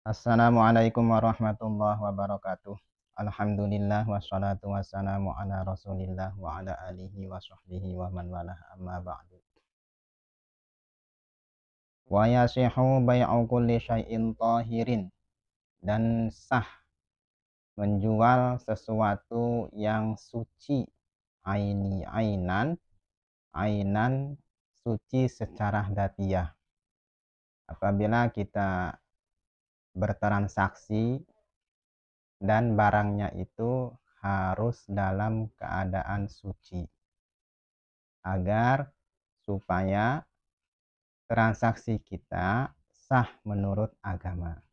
Assalamualaikum warahmatullahi wabarakatuh. Alhamdulillah wassalatu wassalamu ala Rasulillah wa ala alihi wa sahbihi wa man walah amma ba'du. Wa yasihu bai'u kulli syai'in tahirin, dan sah menjual sesuatu yang suci, ainan suci secara datiah. Apabila kita bertransaksi dan barangnya itu harus dalam keadaan suci, agar supaya transaksi kita sah menurut agama.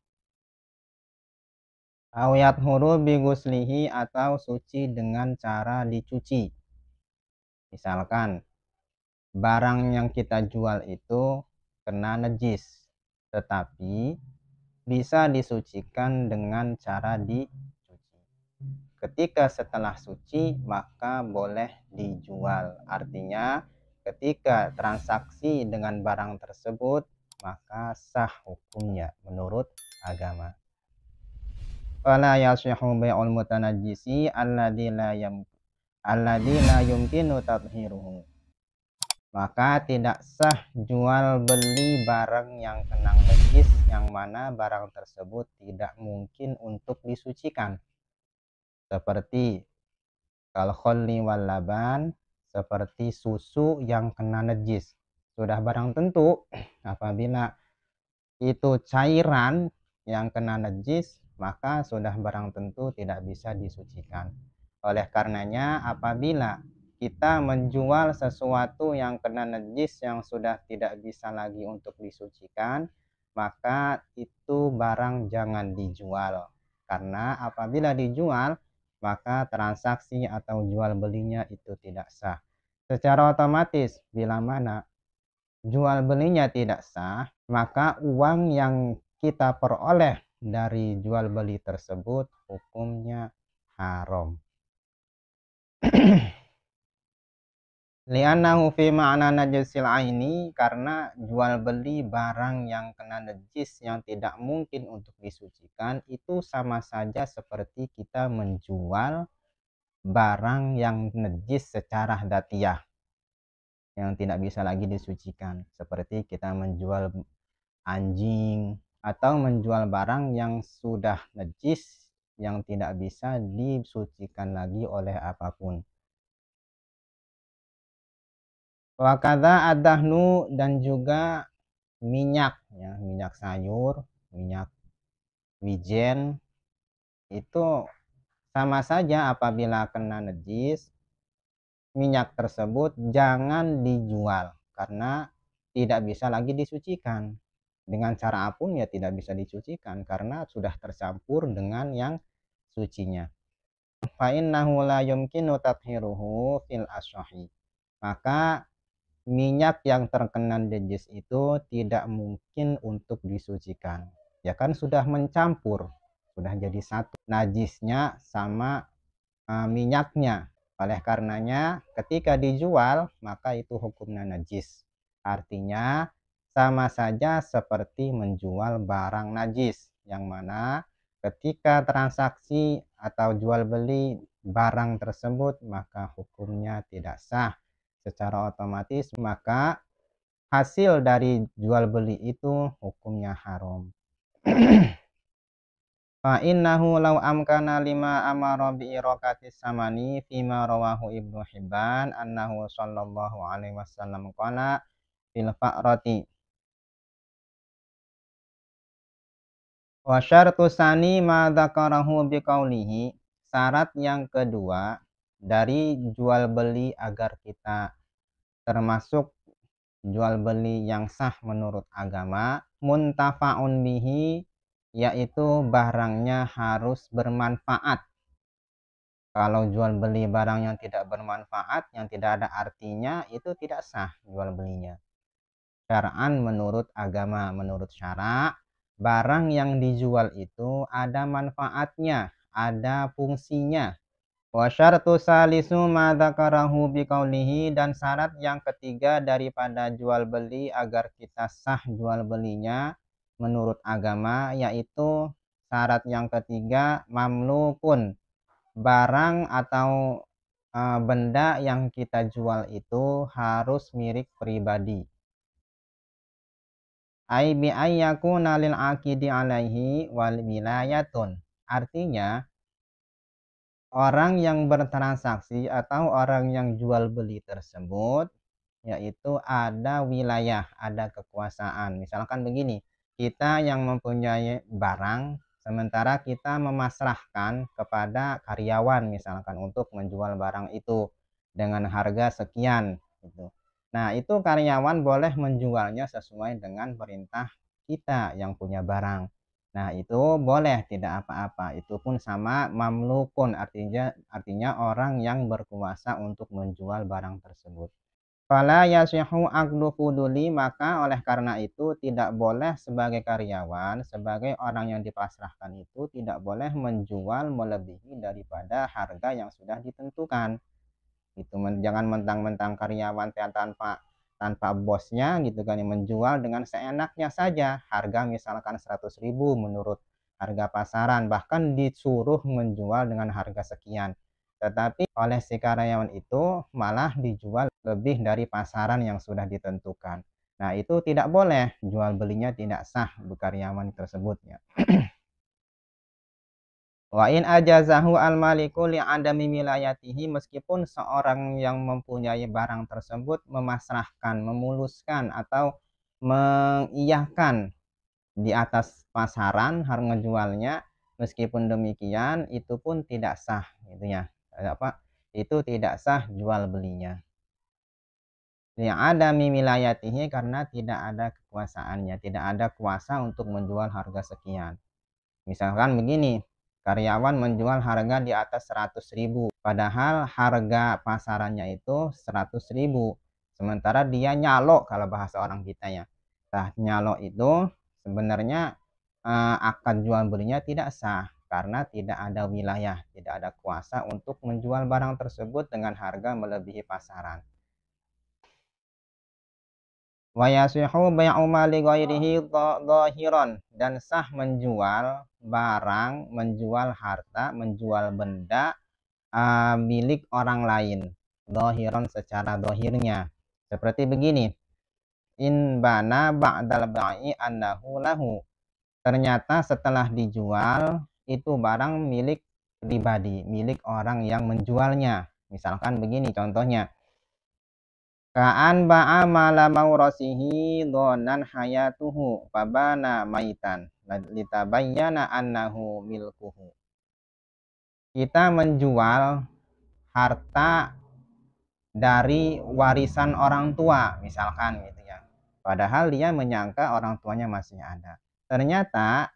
Awiyat huru biguslihi, atau suci dengan cara dicuci. Misalkan barang yang kita jual itu kena najis, tetapi bisa disucikan dengan cara dicuci. Ketika setelah suci maka boleh dijual. Artinya ketika transaksi dengan barang tersebut maka sah hukumnya menurut agama. Fala yashihu bai'ul mutanajjisi alladzi la yumkinu tathiruhu. Maka tidak sah jual beli barang yang kena najis yang mana barang tersebut tidak mungkin untuk disucikan. Seperti kalkholli wal laban, seperti susu yang kena najis. Sudah barang tentu apabila itu cairan yang kena najis, maka sudah barang tentu tidak bisa disucikan. Oleh karenanya apabila kita menjual sesuatu yang kena najis yang sudah tidak bisa lagi untuk disucikan, maka itu barang jangan dijual. Karena apabila dijual, maka transaksi atau jual belinya itu tidak sah. Secara otomatis bila mana jual belinya tidak sah, maka uang yang kita peroleh dari jual beli tersebut hukumnya haram. Li'annahu fi ma'na najisil aini, karena jual beli barang yang kena najis yang tidak mungkin untuk disucikan itu sama saja seperti kita menjual barang yang najis secara datiah yang tidak bisa lagi disucikan, seperti kita menjual anjing atau menjual barang yang sudah najis yang tidak bisa disucikan lagi oleh apapun. Wakadha adahnu, dan juga minyak, ya, minyak sayur, minyak wijen, itu sama saja apabila kena najis, minyak tersebut jangan dijual karena tidak bisa lagi disucikan. Dengan cara apapun ya tidak bisa disucikan karena sudah tercampur dengan yang sucinya. Fa innahu la yumkinu tathiruhu fil ashahi. Maka minyak yang terkena najis itu tidak mungkin untuk disucikan. Ya kan sudah mencampur, sudah jadi satu najisnya sama minyaknya. Oleh karenanya ketika dijual maka itu hukumnya najis. Artinya sama saja seperti menjual barang najis, yang mana ketika transaksi atau jual beli barang tersebut maka hukumnya tidak sah. Secara otomatis maka hasil dari jual beli itu hukumnya haram. Fa innahu law amkana lima amara bi iraqatis samani fima rawahu Ibnu Hibban annahu sallallahu alaihi wasallam qala fil fa'rati wa syartu sani ma dzakarahu bi qaulihi. Syarat yang kedua dari jual beli agar kita termasuk jual beli yang sah menurut agama, muntafa'un bihi, yaitu barangnya harus bermanfaat. Kalau jual beli barang yang tidak bermanfaat, yang tidak ada artinya, itu tidak sah jual belinya. Syara'an, menurut agama, menurut syara', barang yang dijual itu ada manfaatnya, ada fungsinya. Wa syartu salisu ma dzakarahu biqaulihi, dan syarat yang ketiga daripada jual beli agar kita sah jual belinya menurut agama, yaitu syarat yang ketiga mamlukun, barang atau benda yang kita jual itu harus milik pribadi. Ai bi ayyakuna lil aqidi alaihi wal wilayatun. Artinya orang yang bertransaksi atau orang yang jual beli tersebut yaitu ada wilayah, ada kekuasaan. Misalkan begini, kita yang mempunyai barang, sementara kita memasrahkan kepada karyawan misalkan untuk menjual barang itu dengan harga sekian gitu. Nah, itu karyawan boleh menjualnya sesuai dengan perintah kita yang punya barang. Nah, itu boleh, tidak apa-apa. Itu pun sama mamlukun, artinya orang yang berkuasa untuk menjual barang tersebut. Fala yasihu aqdu fuduli, maka oleh karena itu tidak boleh sebagai karyawan, sebagai orang yang dipasrahkan itu tidak boleh menjual melebihi daripada harga yang sudah ditentukan. Gitu, jangan mentang-mentang karyawan tanpa tanpa bosnya gitu kan, yang menjual dengan seenaknya saja. Harga misalkan 100.000 menurut harga pasaran, bahkan disuruh menjual dengan harga sekian. Tetapi oleh si karyawan itu malah dijual lebih dari pasaran yang sudah ditentukan. Nah, itu tidak boleh, jual belinya tidak sah karyawan tersebutnya. Wa in ajazahu al-maliku li'adami wilayatihi, meskipun seorang yang mempunyai barang tersebut memasrahkan, memuluskan atau mengiyahkan di atas pasaran harga ngejualnya, meskipun demikian itu pun tidak sah gitu ya. Itu tidak sah jual belinya. Li'adami wilayatihi, karena tidak ada kekuasaannya, tidak ada kuasa untuk menjual harga sekian. Misalkan begini, karyawan menjual harga di atas 100.000, padahal harga pasarannya itu 100.000. Sementara dia nyalo, kalau bahasa orang kita ya. Nah, nyalo itu sebenarnya akad jual belinya tidak sah karena tidak ada wilayah, tidak ada kuasa untuk menjual barang tersebut dengan harga melebihi pasaran. Wa yasihu bai'u mali ghairihi dhahiran, dan sah menjual barang, menjual harta, menjual benda milik orang lain, dhahiran secara dohirnya. Seperti begini, in bana ba'dal ba'i annahu lahu. Ternyata setelah dijual itu barang milik pribadi, milik orang yang menjualnya. Misalkan begini contohnya, Ka'an ba'a mala maurasihi donan hayatuhu fabana maitan litabayyana annahu milkuhu. Kita menjual harta dari warisan orang tua misalkan gitu ya. Padahal dia menyangka orang tuanya masih ada. Ternyata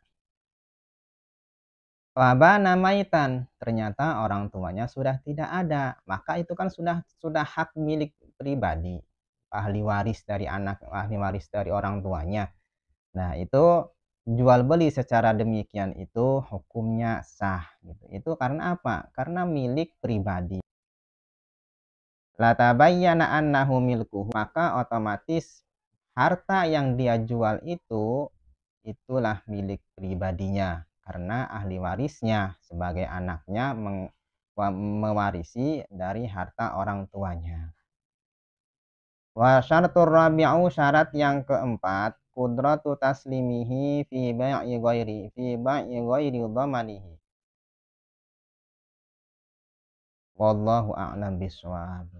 fabana maitan, ternyata orang tuanya sudah tidak ada. Maka itu kan sudah hak milik pribadi, ahli waris dari anak, ahli waris dari orang tuanya. Nah, itu jual beli secara demikian itu hukumnya sah gitu. Itu karena apa? Karena milik pribadi. La tabayyana annahu milkuhu, maka otomatis harta yang dia jual itu itulah milik pribadinya karena ahli warisnya sebagai anaknya mewarisi dari harta orang tuanya. Wa syaratur rabi'u, syarat yang keempat, qudratu taslimihi fi bai'i ghairi dhamanihi. Wallahu a'lam bishawab.